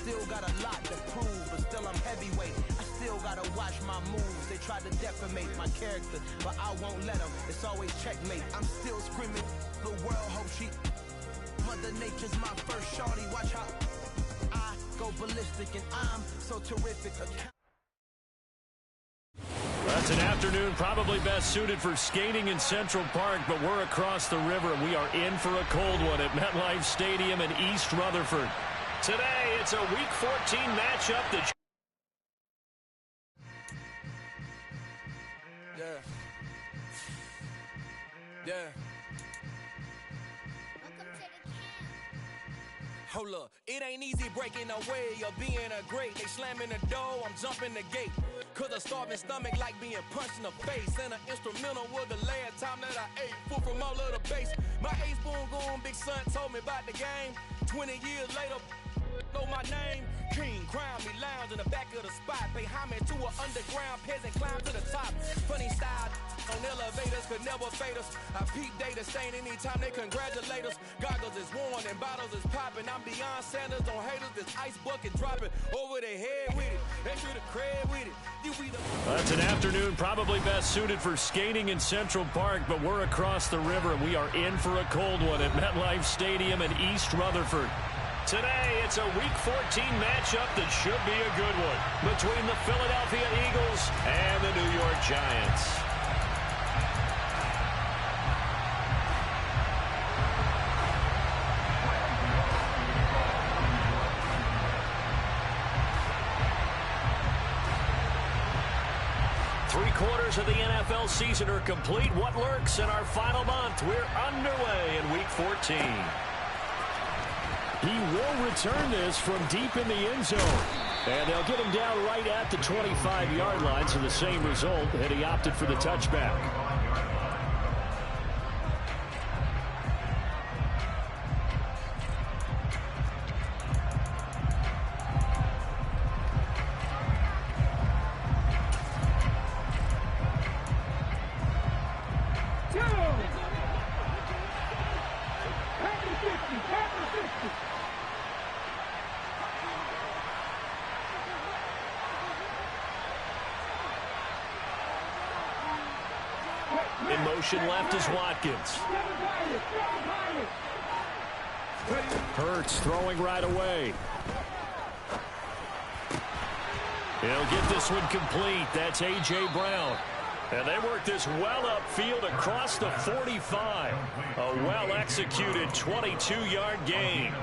still got a lot to prove, but still I'm heavyweight. I still gotta watch my moves. They try to defamate my character, but I won't let them. It's always checkmate. I'm still screaming, the world hope she... Mother Nature's my first shorty. Watch how I go ballistic, and I'm so terrific. That's an afternoon probably best suited for skating in Central Park, but we're across the river, and we are in for a cold one at MetLife Stadium in East Rutherford. Today, it's a Week 14 matchup that... Yeah. Hold up, it ain't easy breaking away or being a great. They slamming the door, I'm jumping the gate. Cause a starving stomach like being punched in the face. And an instrumental was the last time that I ate food from all of the base. My ace boom goon, big son told me about the game. 20 years later, know my name. King, crown me, lounge in the back of the spot. Pay homage to an underground peasant, climb to the top. Funny style on elevators could never fade us. I peep data stain anytime they congratulate us. Goggles is worn and bottles is popping. I'm beyond Sanders on haters. This ice bucket dropping over their head with it. They should have cred with it. That's an afternoon probably best suited for skating in Central Park, but we're across the river, and we are in for a cold one at MetLife Stadium in East Rutherford. Today, it's a Week 14 matchup that should be a good one between the Philadelphia Eagles and the New York Giants. Three-quarters of the NFL season are complete. What lurks in our final month? We're underway in Week 14. He will return this from deep in the end zone. And they'll get him down right at the 25-yard line, so the same result, and he opted for the touchback. In motion left is Watkins. Hurts throwing right away. He'll get this one complete. That's A.J. Brown. And they work this well upfield across the 45. A well-executed 22-yard gain.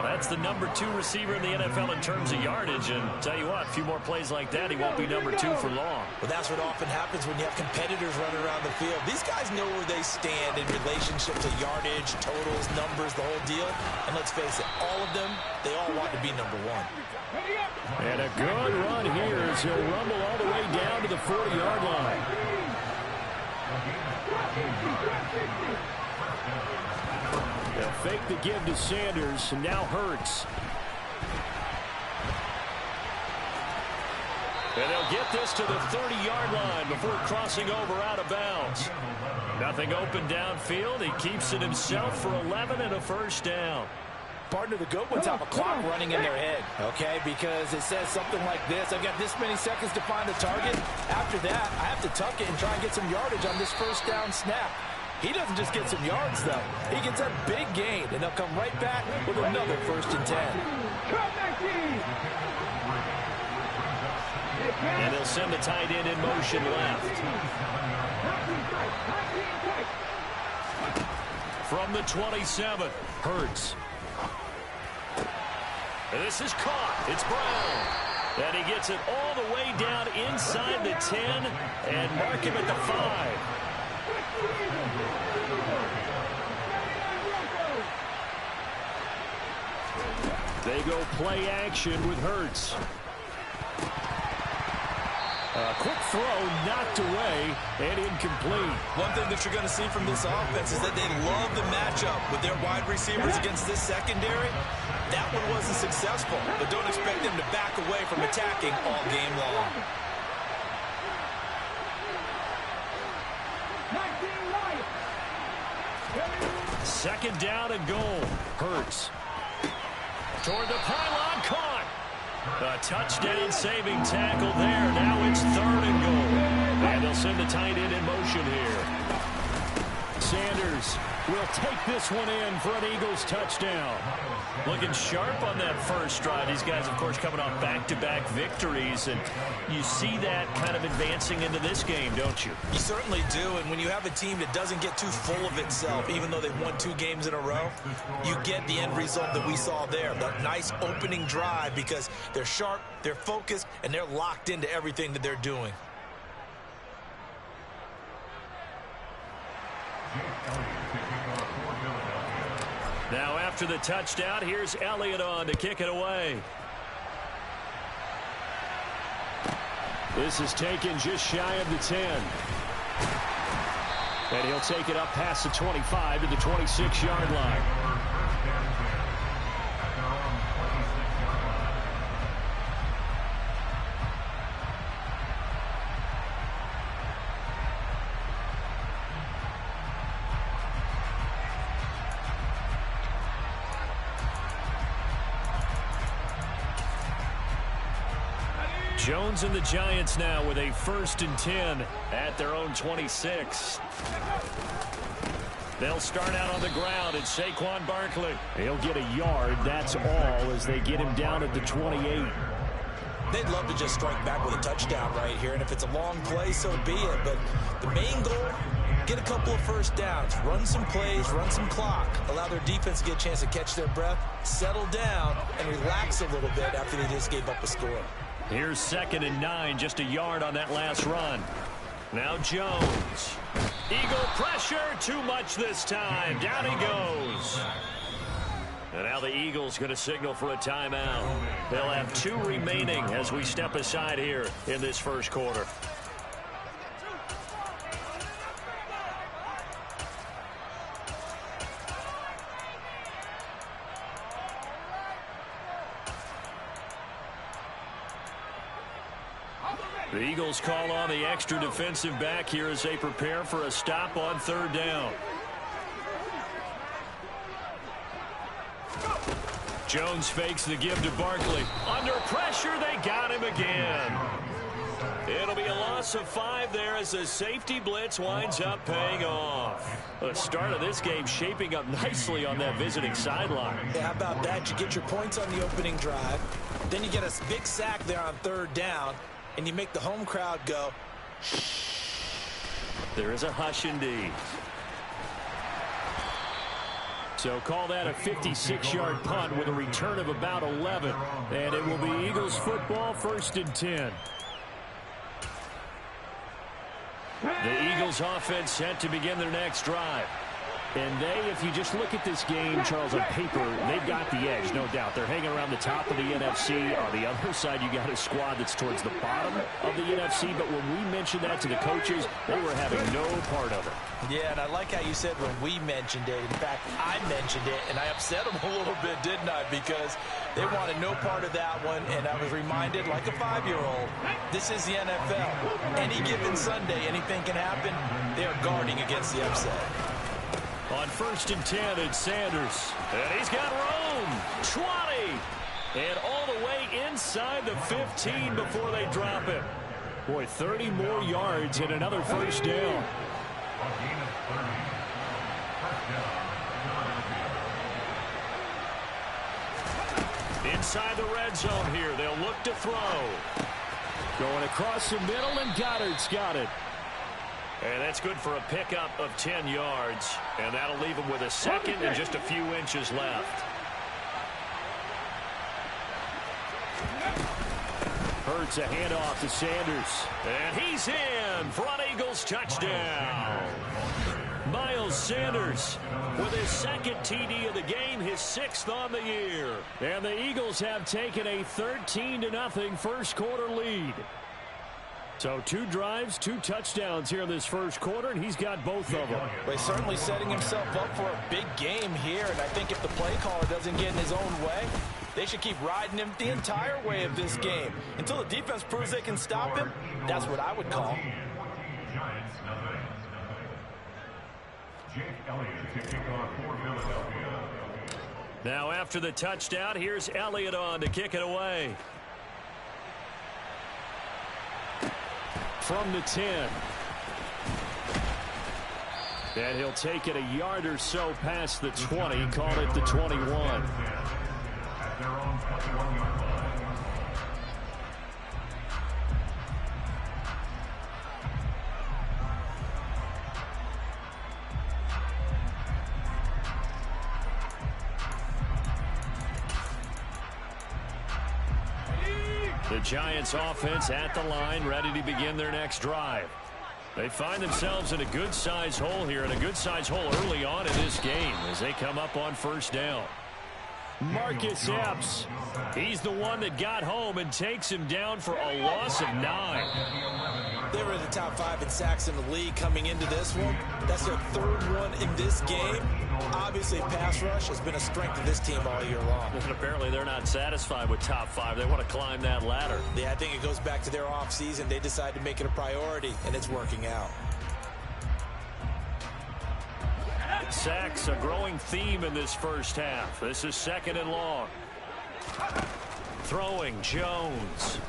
That's the #2 receiver in the NFL in terms of yardage. And tell you what, a few more plays like that, he won't be #2 for long. Well, that's what often happens when you have competitors running around the field. These guys know where they stand in relationship to yardage, totals, numbers, the whole deal. And let's face it, all of them, they all want to be #1. And a good run here as he'll rumble all the way down to the 40-yard line. They'll fake the give to Sanders, and now Hurts. And they'll get this to the 30-yard line before crossing over out of bounds. Nothing open downfield. He keeps it himself for 11 and a first down. Partner, the good ones have a clock running in their head, okay? Because it says something like this: I've got this many seconds to find the target. After that, I have to tuck it and try and get some yardage on this first down snap. He doesn't just get some yards, though. He gets a big gain, and they'll come right back with another 1st and 10. And they'll send the tight end in motion left. From the 27, Hurts. And this is caught. It's Brown. And he gets it all the way down inside the 10 and mark him at the 5. They go play action with Hurts. A quick throw knocked away and incomplete. One thing that you're going to see from this offense is that they love the matchup with their wide receivers against this secondary. That one wasn't successful, but don't expect them to back away from attacking all game long. Second down and goal. Hurts. Toward the pylon, caught. touchdown-saving tackle there. Now it's 3rd and goal. And they'll send the tight end in motion here. Sanders will take this one in for an Eagles touchdown. Looking sharp on that first drive. These guys, of course, coming off back-to-back victories, and you see that kind of advancing into this game, don't you? You certainly do, and when you have a team that doesn't get too full of itself, even though they've won 2 games in a row, you get the end result that we saw there. That nice opening drive because they're sharp, they're focused, and they're locked into everything that they're doing. Now after the touchdown, here's Elliott on to kick it away. This is taken just shy of the 10. And he'll take it up past the 25 to the 26-yard line. Jones and the Giants now with a 1st and 10 at their own 26. They'll start out on the ground. It's Saquon Barkley. He'll get a yard. That's all as they get him down at the 28. They'd love to just strike back with a touchdown right here, and if it's a long play, so be it. But the main goal, get a couple of first downs, run some plays, run some clock, allow their defense to get a chance to catch their breath, settle down, and relax a little bit after they just gave up a score. Here's 2nd and 9, just a yard on that last run. Now Jones. Eagle pressure, too much this time. Down he goes. And now the Eagles going to signal for a timeout. They'll have 2 remaining as we step aside here in this first quarter. The Eagles call on the extra defensive back here as they prepare for a stop on 3rd down. Jones fakes the give to Barkley. Under pressure, they got him again. It'll be a loss of 5 there as the safety blitz winds up paying off. The start of this game shaping up nicely on that visiting sideline. Yeah, how about that? You get your points on the opening drive. Then you get a big sack there on 3rd down. And you make the home crowd go, shh. There is a hush indeed. So call that a 56-yard punt with a return of about 11. And it will be Eagles football, 1st and 10. The Eagles offense set to begin their next drive. And they, if you just look at this game, Charles, on paper, they've got the edge, no doubt. They're hanging around the top of the NFC. On the other side, you got a squad that's towards the bottom of the NFC. But when we mentioned that to the coaches, they were having no part of it. Yeah, and I like how you said when we mentioned it. In fact, I mentioned it, and I upset them a little bit, didn't I? Because they wanted no part of that one, and I was reminded, like a 5-year-old, this is the NFL. Any given Sunday, anything can happen. They are guarding against the upset. On 1st and 10, it's Sanders. And he's got room. 20. And all the way inside the 15 before they drop it. Boy, 30 more yards and another 1st down. Inside the red zone here. They'll look to throw. Going across the middle, and Goddard's got it. And that's good for a pickup of 10 yards. And that'll leave him with a 2nd and just a few inches left. Hurts a handoff to Sanders. And he's in for an Eagles touchdown. Miles Sanders with his 2nd TD of the game, his 6th on the year. And the Eagles have taken a 13-0 first quarter lead. So 2 drives, 2 touchdowns here in this first quarter, and he's got both of them. Well, he's certainly setting himself up for a big game here, and I think if the play caller doesn't get in his own way, they should keep riding him the entire way of this game. Until the defense proves they can stop him, that's what I would call. Now after the touchdown, here's Elliott on to kick it away. from the 10. And he'll take it a yard or so past the 20, call it the 21. The Giants offense at the line, ready to begin their next drive. They find themselves in a good-sized hole here, and a good-sized hole early on in this game as they come up on first down. Marcus Epps, he's the one that got home and takes him down for a loss of 9. They were in the top 5 in sacks in the league coming into this one. That's their third one in this game. Obviously, pass rush has been a strength of this team all year long. And apparently they're not satisfied with top 5. They want to climb that ladder. Yeah, I think it goes back to their offseason. They decided to make it a priority, and it's working out. Sacks, a growing theme in this first half. This is 2nd and long. Throwing, Jones.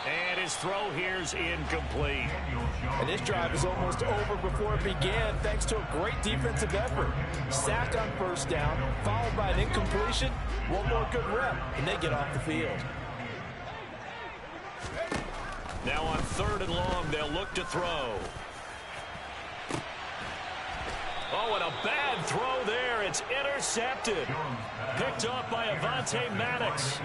And his throw here's incomplete. And this drive is almost over before it began thanks to a great defensive effort. Sacked on first down, followed by an incompletion. One more good rep, and they get off the field. Now on 3rd and long, they'll look to throw. Oh, and a bad throw there. It's intercepted. Picked off by Avonte Maddox.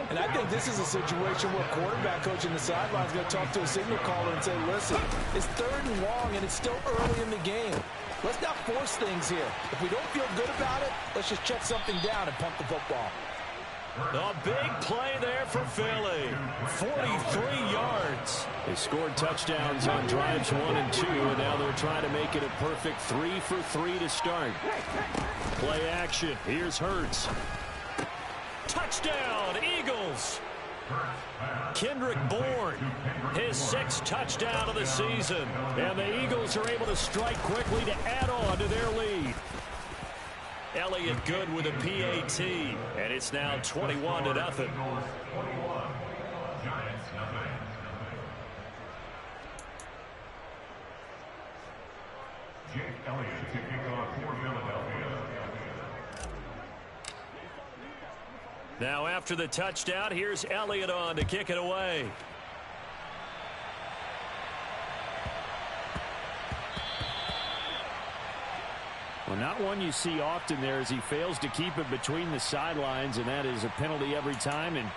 And I think this is a situation where quarterback coach in the sideline is going to talk to a signal caller and say, listen, it's 3rd and long and it's still early in the game. Let's not force things here. If we don't feel good about it, let's just check something down and pump the football. A big play there for Philly. 43 yards. They scored touchdowns on drives 1 and 2, and now they're trying to make it a perfect 3 for 3 to start. Play action. Here's Hurts. Touchdown, Eagles. Kendrick Bourne, his 6th touchdown of the season. And the Eagles are able to strike quickly to add on to their lead. Elliott good with a PAT, and it's now 21-0. Jake Elliott to kick off for Philadelphia. Now after the touchdown, here's Elliott on to kick it away. Well, not one you see often there as he fails to keep it between the sidelines, and that is a penalty every time, and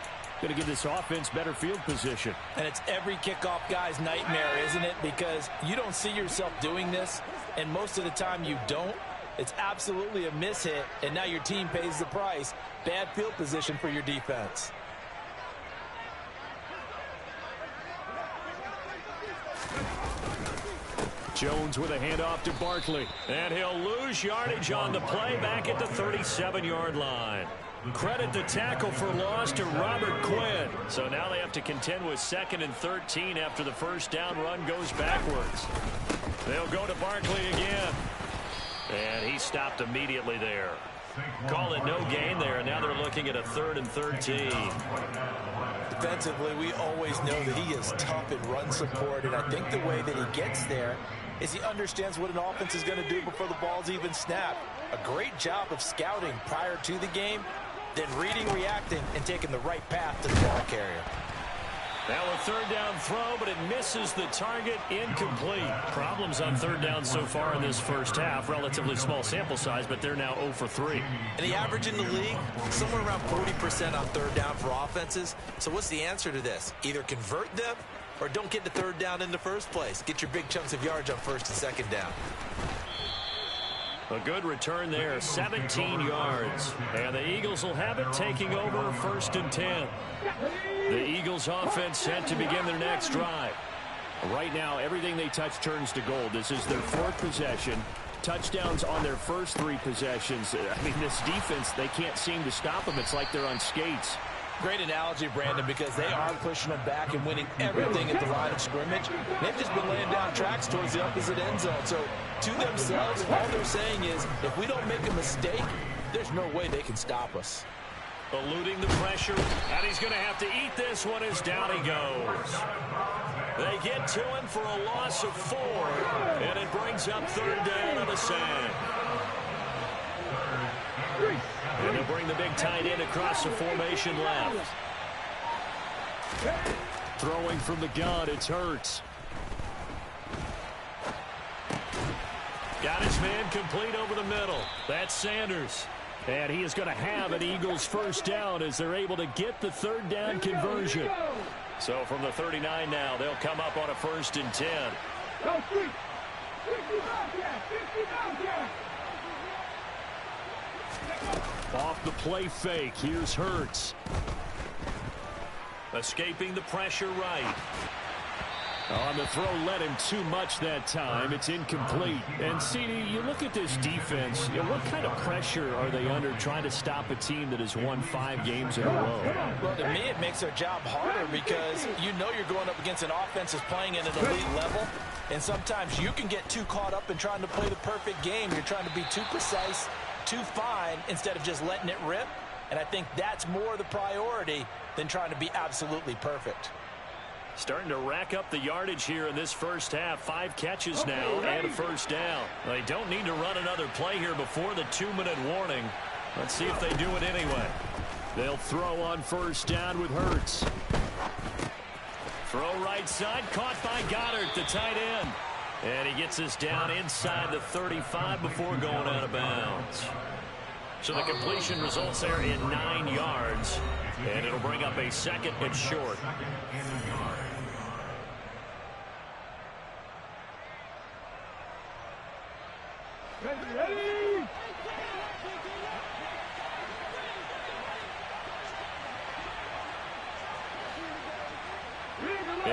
going to give this offense better field position. And it's every kickoff guy's nightmare, isn't it? Because you don't see yourself doing this, and most of the time you don't. It's absolutely a mishit, and now your team pays the price. Bad field position for your defense. Jones with a handoff to Barkley. And he'll lose yardage on the play back at the 37-yard line. Credit the tackle for loss to Robert Quinn. So now they have to contend with 2nd and 13 after the first down run goes backwards. They'll go to Barkley again. And he stopped immediately there. Call it no gain there. Now they're looking at a 3rd and 13. Defensively, we always know that he is tough in run support, and I think the way that he gets there is he understands what an offense is going to do before the ball's even snapped. A great job of scouting prior to the game, then reading, reacting, and taking the right path to the ball carrier. Now a 3rd down throw, but it misses the target, incomplete. Problems on 3rd down so far in this first half. Relatively small sample size, but they're now 0 for 3. And the average in the league, somewhere around 40% on 3rd down for offenses. So what's the answer to this? Either convert them or don't get the 3rd down in the first place. Get your big chunks of yards on 1st and 2nd down. A good return there, 17 yards. And the Eagles will have it, taking over 1st and 10. The Eagles offense set to begin their next drive. Right now, everything they touch turns to gold. This is their 4th possession. Touchdowns on their first 3 possessions. I mean, this defense, they can't seem to stop them. It's like they're on skates. Great analogy, Brandon, because they are pushing them back and winning everything at the line of scrimmage. They've just been laying down tracks towards the opposite end zone. So, to themselves, all they're saying is, if we don't make a mistake, there's no way they can stop us. Eluding the pressure, and he's going to have to eat this one as down he goes. They get to him for a loss of 4, and it brings up third down on the sand. And they'll bring the big tight end across the formation left. Throwing from the gun, it's Hurts. Got his man complete over the middle. That's Sanders. And he is going to have an Eagles first down as they're able to get the third down conversion. So from the 39 now, they'll come up on a 1st and 10. Off the play fake, here's Hurts. Escaping the pressure right. On the throw, led him too much that time. It's incomplete. And, CD, you look at this defense, what kind of pressure are they under trying to stop a team that has won 5 games in a row? Well, to me, it makes their job harder because you know you're going up against an offense that's playing at an elite level. And sometimes you can get too caught up in trying to play the perfect game. You're trying to be too precise, too fine, instead of just letting it rip. And I think that's more the priority than trying to be absolutely perfect. Starting to rack up the yardage here in this first half. 5 catches now and a first down. They don't need to run another play here before the 2-minute warning. Let's see if they do it anyway. They'll throw on first down with Hurts. Throw right side, caught by Goddard, the tight end. And he gets us down inside the 35 before going out of bounds. So the completion results there in 9 yards. And it'll bring up a 2nd and short. Ready.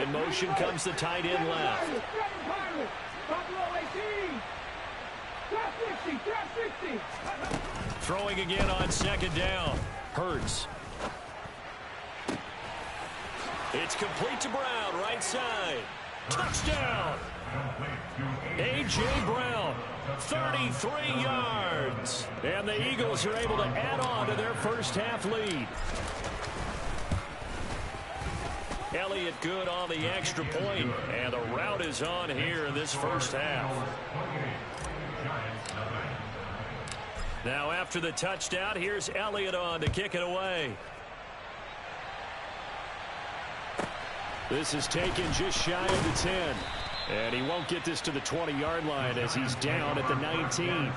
In motion comes the tight end left. Throwing again on 2nd down. Hurts. It's complete to Brown, right side. Touchdown! A.J. Brown, 33 yards. And the Eagles are able to add on to their first half lead. Elliott good on the extra point, and the route is on here in this first half. Now after the touchdown, here's Elliott on to kick it away. This is taken just shy of the 10. And he won't get this to the 20-yard line as he's down at the 19.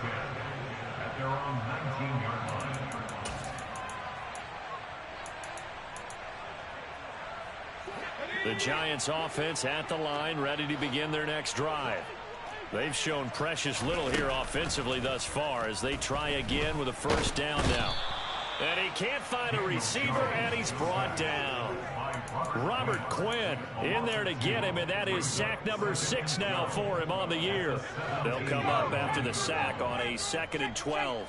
The Giants offense at the line, ready to begin their next drive. They've shown precious little here offensively thus far as they try again with a first down now. And he can't find a receiver, and he's brought down. Robert Quinn in there to get him, and that is sack number 6 now for him on the year. They'll come up after the sack on a 2nd and 12.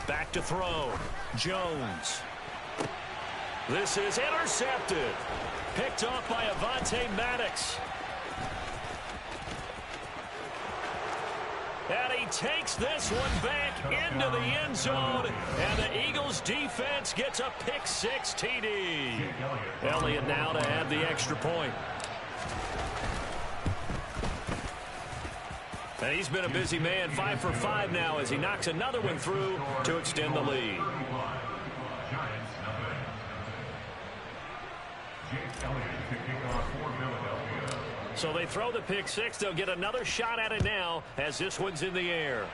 Back to throw. Jones. This is intercepted. Picked off by Avonte Maddox. And he takes this one back into the end zone. And the Eagles defense gets a pick-6 TD. Elliott now to add the extra point. And he's been a busy man, 5 for 5 now as he knocks another one through to extend the lead. So they throw the pick-6. They'll get another shot at it now as this one's in the air.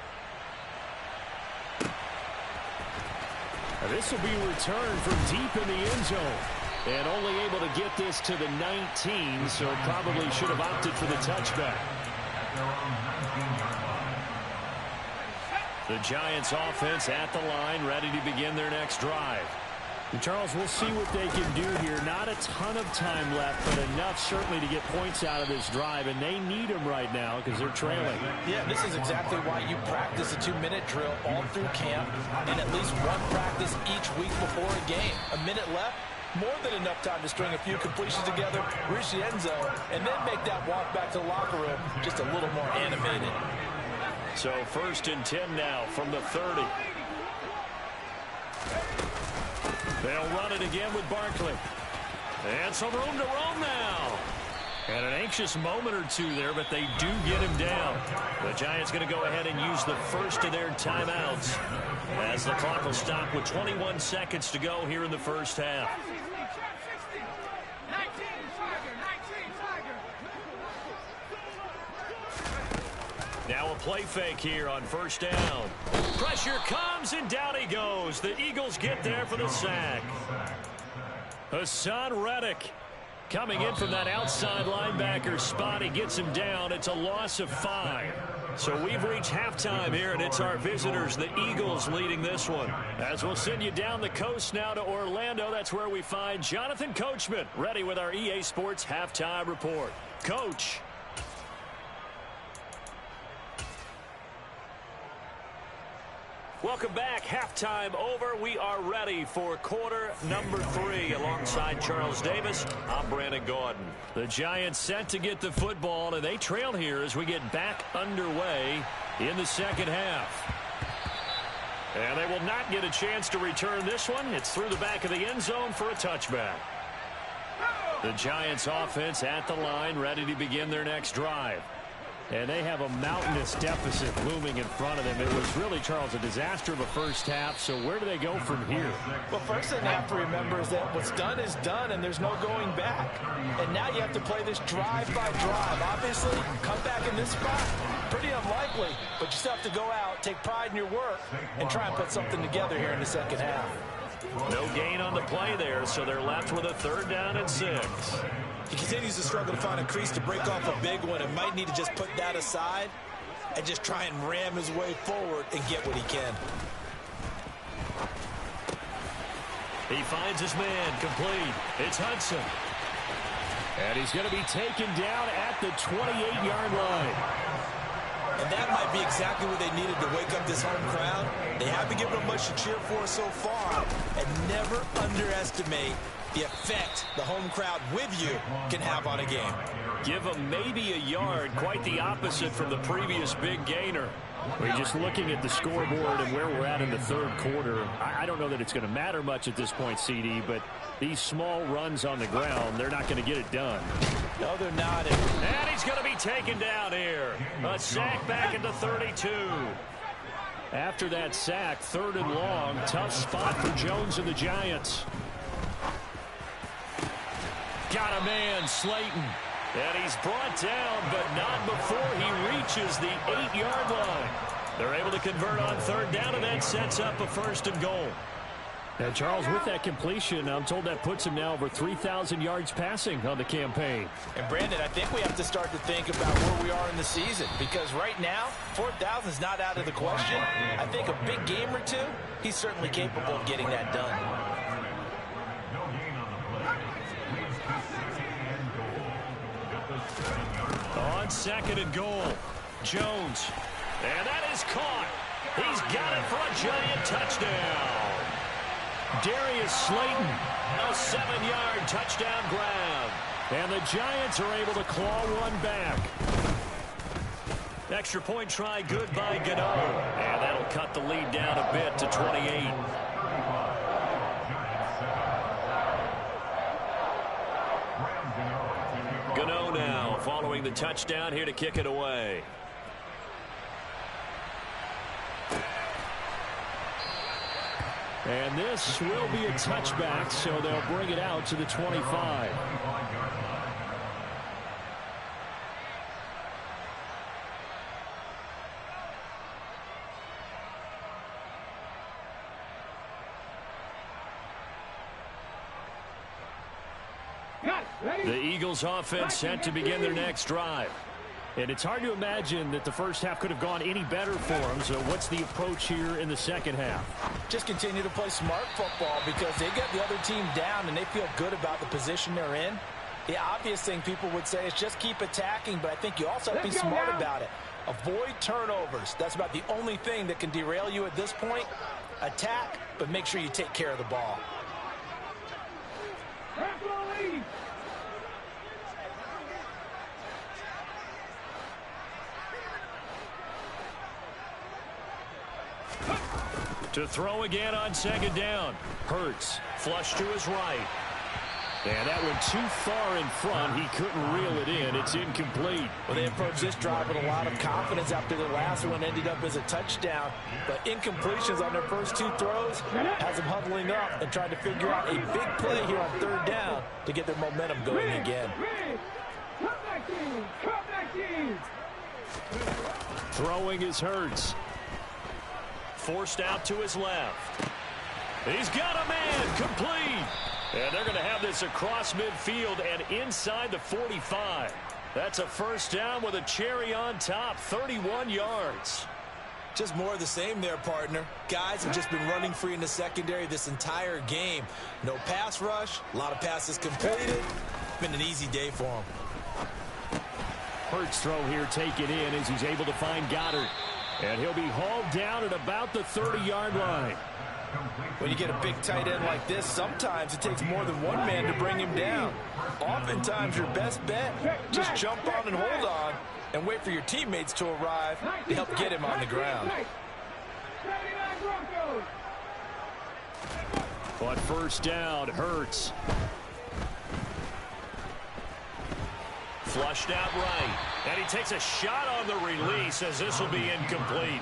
And this will be returned from deep in the end zone. And only able to get this to the 19, so probably should have opted for the touchback. The Giants offense at the line, ready to begin their next drive. And Charles, we'll see what they can do here. Not a ton of time left, but enough certainly to get points out of this drive, and they need them right now because they're trailing. Yeah, this is exactly why you practice a 2-minute drill all through camp and at least one practice each week before a game. A minute left, more than enough time to string a few completions together, reach the end zone, and then make that walk back to the locker room just a little more animated. So 1st and 10 now from the 30. They'll run it again with Barkley. And some room to roam now. And an anxious moment or two there, but they do get him down. The Giants going to go ahead and use the first of their timeouts as the clock will stop with 21 seconds to go here in the first half. Now a play fake here on 1st down. Pressure comes, and down he goes. The Eagles get there for the sack. Hassan Reddick coming in from that outside linebacker spot. He gets him down. It's a loss of 5. So we've reached halftime here, and it's our visitors, the Eagles, leading this one. As we'll send you down the coast now to Orlando, that's where we find Jonathan Coachman, ready with our EA Sports Halftime Report. Coach. Welcome back. Halftime over. We are ready for quarter number 3. Alongside Charles Davis, I'm Brandon Gordon. The Giants set to get the football, and they trail here as we get back underway in the second half. And they will not get a chance to return this one. It's through the back of the end zone for a touchback. The Giants offense at the line, ready to begin their next drive. And they have a mountainous deficit looming in front of them. It was really, Charles, a disaster of a first half. So where do they go from here? Well, first thing they have to remember is that what's done is done, and there's no going back. And now you have to play this drive by drive. Obviously, come back in this spot, pretty unlikely. But you still have to go out, take pride in your work, and try and put something together here in the second half. No gain on the play there, so they're left with a 3rd down and 6. He continues to struggle to find a crease to break off a big one, and might need to just put that aside and just try and ram his way forward and get what he can. He finds his man complete. It's Hudson. And he's going to be taken down at the 28-yard line. And that might be exactly what they needed to wake up this home crowd. They haven't given them much to cheer for so far, and never underestimate the effect the home crowd with you can have on a game. Give them maybe a yard, quite the opposite from the previous big gainer. We're just looking at the scoreboard and where we're at in the 3rd quarter. I don't know that it's going to matter much at this point, CD, but these small runs on the ground, they're not going to get it done. No, they're not. And he's going to be taken down here. A sack back at the 32. After that sack, 3rd and long, tough spot for Jones and the Giants. Got a man, Slayton. And he's brought down, but not before he reaches the 8-yard line. They're able to convert on 3rd down, and that sets up a 1st and goal. And Charles, with that completion, I'm told that puts him now over 3,000 yards passing on the campaign. And Brandon, I think we have to start to think about where we are in the season, because right now, 4,000 is not out of the question. I think a big game or two, he's certainly capable of getting that done. On 2nd and goal, Jones. And that is caught. He's got it for a Giant touchdown. Darius Slayton, a 7-yard touchdown grab. And the Giants are able to claw one back. Extra point try good by Gano. And that'll cut the lead down a bit to 28. Gano now following the touchdown here to kick it away. And this will be a touchback, so they'll bring it out to the 25. The Eagles offense set to begin their next drive. And it's hard to imagine that the first half could have gone any better for them. So what's the approach here in the second half? Just continue to play smart football, because they got the other team down and they feel good about the position they're in. The obvious thing people would say is just keep attacking, but I think you also have to be smart about it. Avoid turnovers. That's about the only thing that can derail you at this point. Attack, but make sure you take care of the ball. To throw again on second down. Hurts, flush to his right. And that went too far in front. He couldn't reel it in. It's incomplete. Well, they approached this drive with a lot of confidence after the last one ended up as a touchdown. But incompletions on their first two throws has them huddling up and trying to figure out a big play here on third down to get their momentum going again. Throwing is Hurts. Forced out to his left. He's got a man, complete. And they're going to have this across midfield and inside the 45. That's a first down with a cherry on top, 31 yards. Just more of the same there, partner. Guys have just been running free in the secondary this entire game. No pass rush, a lot of passes completed. Been an easy day for him. Hurts throw here taken in as he's able to find Goddard. And he'll be hauled down at about the 30-yard line. When you get a big tight end like this, sometimes it takes more than one man to bring him down. Oftentimes, your best bet, just jump on and hold on and wait for your teammates to arrive to help get him on the ground. But first down, Hurts. Flushed out right. And he takes a shot on the release as this will be incomplete.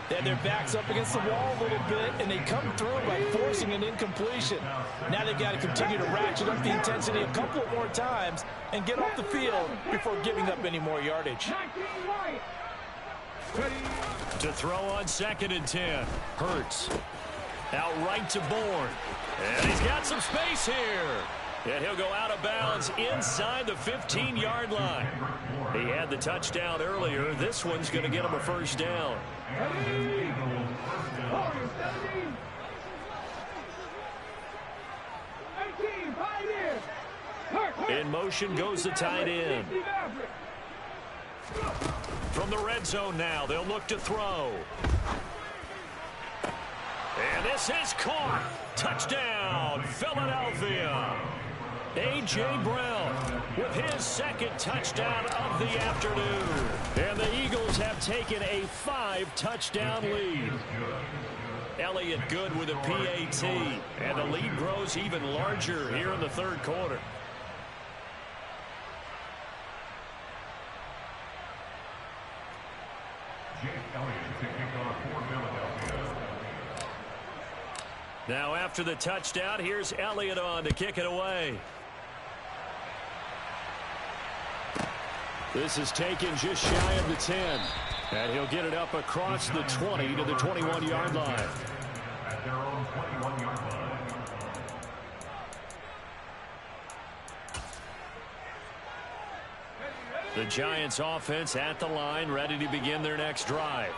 They had their backs up against the wall a little bit, and they come through by forcing an incompletion. Now they've got to continue to ratchet up the intensity a couple more times and get off the field before giving up any more yardage. To throw on 2nd and 10. Hurts. Out right to Bourne. And he's got some space here. And he'll go out of bounds inside the 15-yard line. He had the touchdown earlier. This one's going to get him a first down. In motion goes the tight end. From the red zone now, they'll look to throw. And this is caught. Touchdown, Philadelphia. A.J. Brown with his second touchdown of the afternoon. And the Eagles have taken a 5-touchdown lead. Elliott good with a PAT. And the lead grows even larger here in the third quarter. Now after the touchdown, here's Elliott on to kick it away. This is taken just shy of the 10. And he'll get it up across the 20 to the 21-yard line. At their own 21-yard line. The Giants offense at the line, ready to begin their next drive.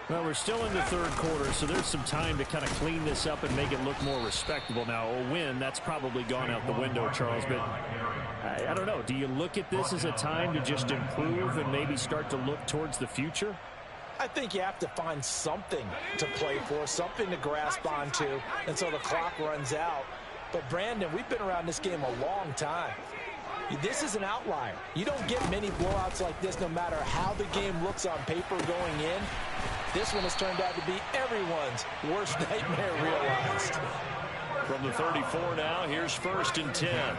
Well, we're still in the third quarter, so there's some time to kind of clean this up and make it look more respectable. Now, a win, that's probably gone out the window, Charles, but I don't know. Do you look at this as a time to just improve and maybe start to look towards the future? I think you have to find something to play for, something to grasp onto until the clock runs out. But, Brandon, we've been around this game a long time. This is an outlier. You don't get many blowouts like this no matter how the game looks on paper going in. This one has turned out to be everyone's worst nightmare realized. From the 34 now, here's 1st and 10.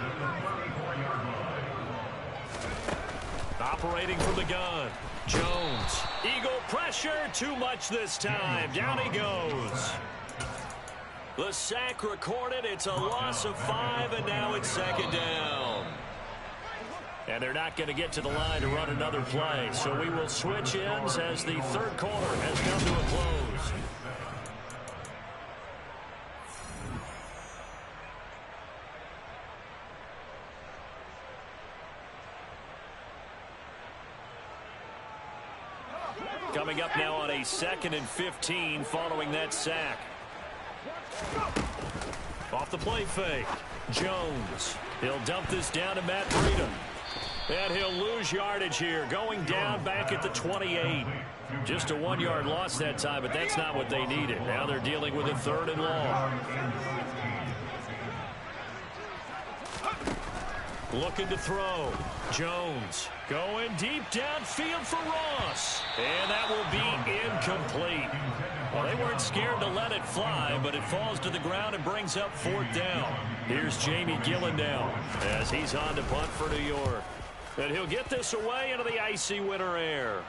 Operating from the gun. Jones. Eagle pressure. Too much this time. Down he goes. The sack recorded. It's a loss of 5, and now it's 2nd down. And they're not going to get to the line to run another play. So we will switch ends as the third quarter has come to a close. Coming up now on a 2nd and 15 following that sack. Off the play fake. Jones. He'll dump this down to Matt Breida. And he'll lose yardage here, going down back at the 28. Just a 1-yard loss that time, but that's not what they needed. Now they're dealing with a 3rd and long. Looking to throw. Jones going deep downfield for Ross. And that will be incomplete. Well, they weren't scared to let it fly, but it falls to the ground and brings up 4th down. Here's Jamie Gillen now as he's on to punt for New York. And he'll get this away into the icy winter air.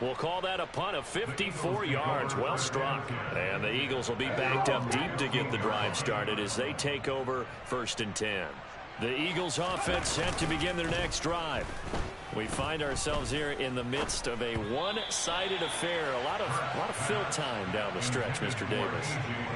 We'll call that a punt of 54 yards. Well struck. And the Eagles will be backed up deep to get the drive started as they take over 1st and 10. The Eagles offense set to begin their next drive. We find ourselves here in the midst of a one-sided affair. A lot of fill time down the stretch, Mr. Davis.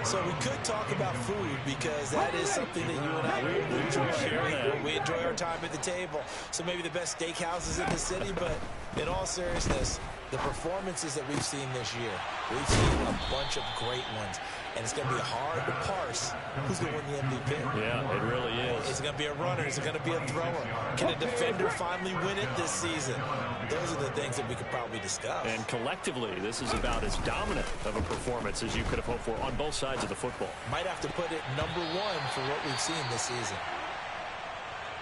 So we could talk about food because that is something that you and I really enjoy. We enjoy our time at the table. So maybe the best steakhouses in the city, but in all seriousness, the performances that we've seen this year, we've seen a bunch of great ones. And it's going to be hard to parse who's going to win the MVP. Yeah, it really is. Is it going to be a runner? Is it going to be a thrower? Can a defender finally win it this season? Those are the things that we could probably discuss. And collectively, this is about as dominant of a performance as you could have hoped for on both sides of the football. Might have to put it #1 for what we've seen this season.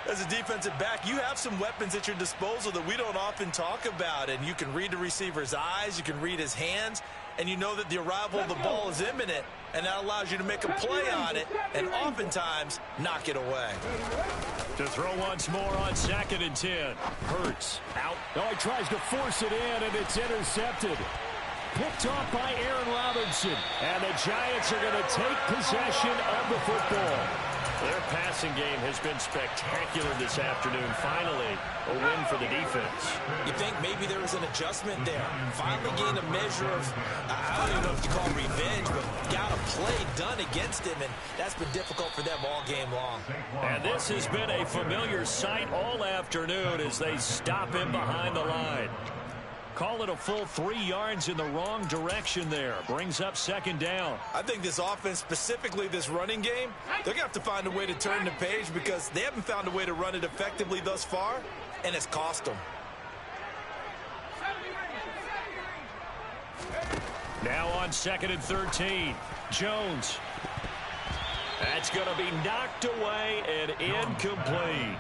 As a defensive back, you have some weapons at your disposal that we don't often talk about. And you can read the receiver's eyes, you can read his hands, and you know that the arrival of the ball is imminent, and that allows you to make a play on it and oftentimes knock it away. To throw once more on 2nd and 10. Hurts out. Oh, he tries to force it in, and it's intercepted. Picked off by Aaron Robinson. And the Giants are going to take possession of the football. Their passing game has been spectacular this afternoon. Finally, a win for the defense. You think maybe there was an adjustment there. Finally gained a measure of, I don't even know if you call it revenge, but got a play done against him, and that's been difficult for them all game long. And this has been a familiar sight all afternoon as they stop him behind the line. Call it a full 3 yards in the wrong direction there. Brings up 2nd down. I think this offense, specifically this running game, they're going to have to find a way to turn the page because they haven't found a way to run it effectively thus far, and it's cost them. Now on 2nd and 13. Jones. That's going to be knocked away and incomplete.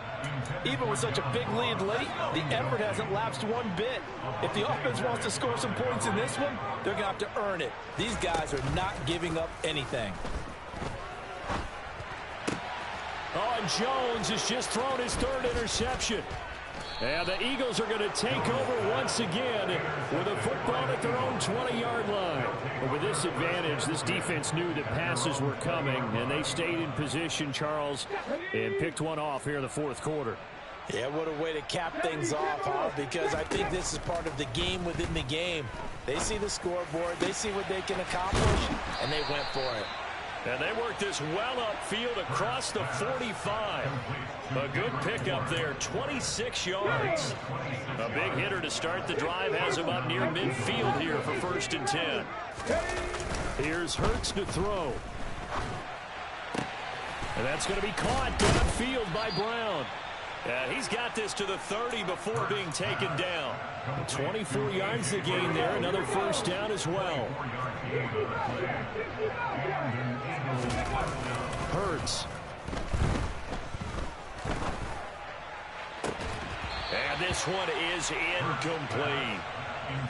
Even with such a big lead late, the effort hasn't lapsed one bit. If the offense wants to score some points in this one, they're going to have to earn it. These guys are not giving up anything. Oh, and Jones has just thrown his 3rd interception. And the Eagles are going to take over once again with a football at their own 20-yard line. But with this advantage, this defense knew that passes were coming, and they stayed in position, Charles, and picked one off here in the 4th quarter. Yeah, what a way to cap things off, huh? Because I think this is part of the game within the game. They see the scoreboard, they see what they can accomplish, and they went for it. And they work this well upfield across the 45. A good pickup there, 26 yards. A big hitter to start the drive has him up near midfield here for 1st and 10. Here's Hurts to throw. And that's going to be caught downfield by Brown. And he's got this to the 30 before being taken down. 24 yards to gain there, another 1st down as well. Hurts. And this one is incomplete.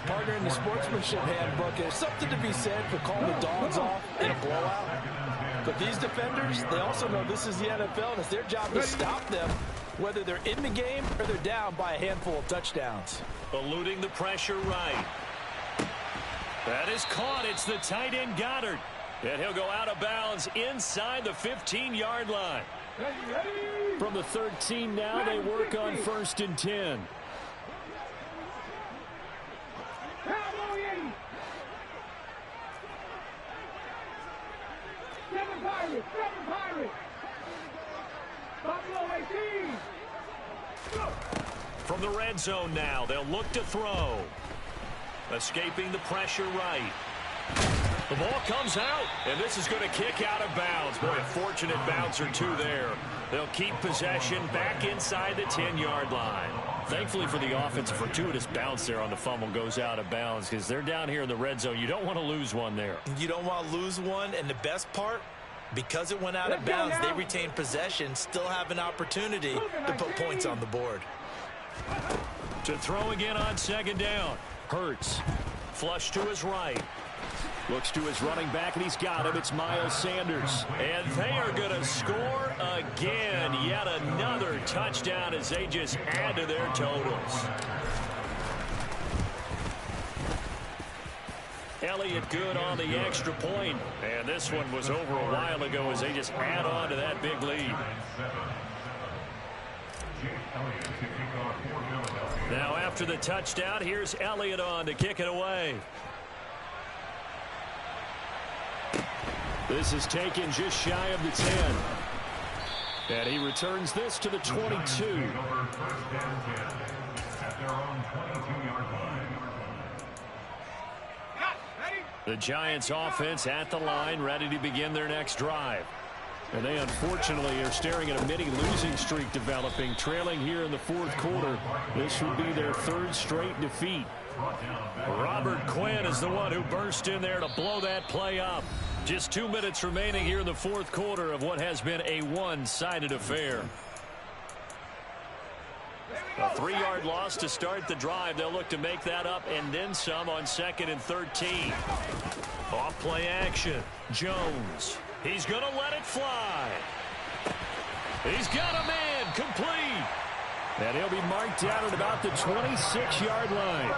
Partner, in the sportsmanship handbook, there's something to be said for calling the dogs off in a blowout. But these defenders, they also know this is the NFL, and it's their job to stop them, whether they're in the game or they're down by a handful of touchdowns. Eluding the pressure right. That is caught. It's the tight end Goddard. And he'll go out of bounds inside the 15-yard line. From the 13 now, they work on 1st and 10. From the red zone now, they'll look to throw. Escaping the pressure right. The ball comes out, and this is going to kick out of bounds. Boy, a fortunate bounce or two there. They'll keep possession back inside the 10-yard line. Thankfully for the offense, a fortuitous bounce there on the fumble goes out of bounds because they're down here in the red zone. You don't want to lose one there. You don't want to lose one, and the best part, because it went out of bounds, they retain possession, still have an opportunity to put points on the board. To throw again on second down. Hurts. Flush to his right. Looks to his running back, and he's got him. It's Miles Sanders. And they are going to score again. Yet another touchdown as they just add to their totals. Elliott good on the extra point. And this one was over a while ago as they just add on to that big lead. Now after the touchdown, here's Elliott on to kick it away. This is taken just shy of the 10. And he returns this to the 22. The Giants offense at the line, ready to begin their next drive. And they unfortunately are staring at a mini losing streak developing, trailing here in the fourth quarter. This would be their third straight defeat. Robert Quinn is the one who burst in there to blow that play up. Just 2 minutes remaining here in the fourth quarter of what has been a one-sided affair. A 3-yard loss to start the drive. They'll look to make that up and then some on 2nd and 13. Off play action. Jones. He's going to let it fly. He's got a man complete. And he'll be marked down at about the 26-yard line.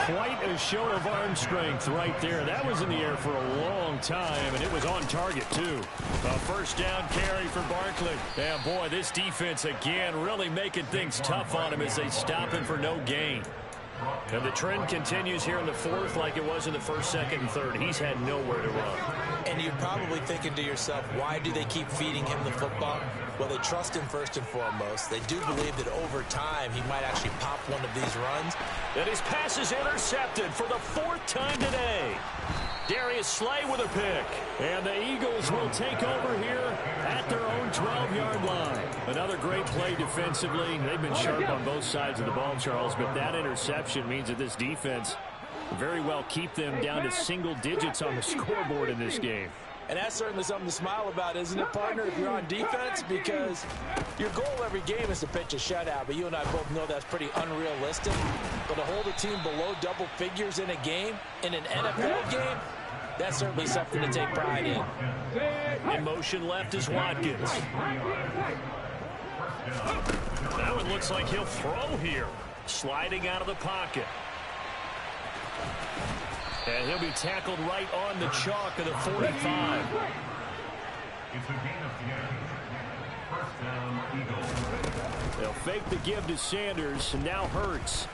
Quite a show of arm strength right there. That was in the air for a long time, and it was on target, too. A first down carry for Barkley. And, boy, this defense, again, really making things tough on him as they stop him for no gain. And the trend continues here in the fourth like it was in the first, second, and third. He's had nowhere to run. And you're probably thinking to yourself, why do they keep feeding him the football? Well, they trust him first and foremost. They do believe that over time he might actually pop one of these runs. And his pass is intercepted for the 4th time today. Darius Slay with a pick. And the Eagles will take over here at their own 12-yard line. Another great play defensively. They've been sharp on both sides of the ball, Charles, but that interception means that this defense very well keep them down to single digits on the scoreboard in this game. And that's certainly something to smile about, isn't it, partner, if you're on defense? Because your goal every game is to pitch a shutout, but you and I both know that's pretty unrealistic. But to hold a team below double figures in a game, in an NFL game, that's certainly something to take pride in. In motion left is Watkins. That one looks like he'll throw here. Sliding out of the pocket. And he'll be tackled right on the chalk of the 45. It's a gain of 10. First down, Eagles. They'll fake the give to Sanders, and now Hurts.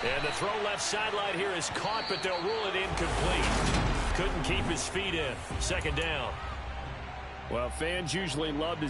And the throw left sideline here is caught, but they'll rule it incomplete. Couldn't keep his feet in. 2nd down. Well, fans usually love to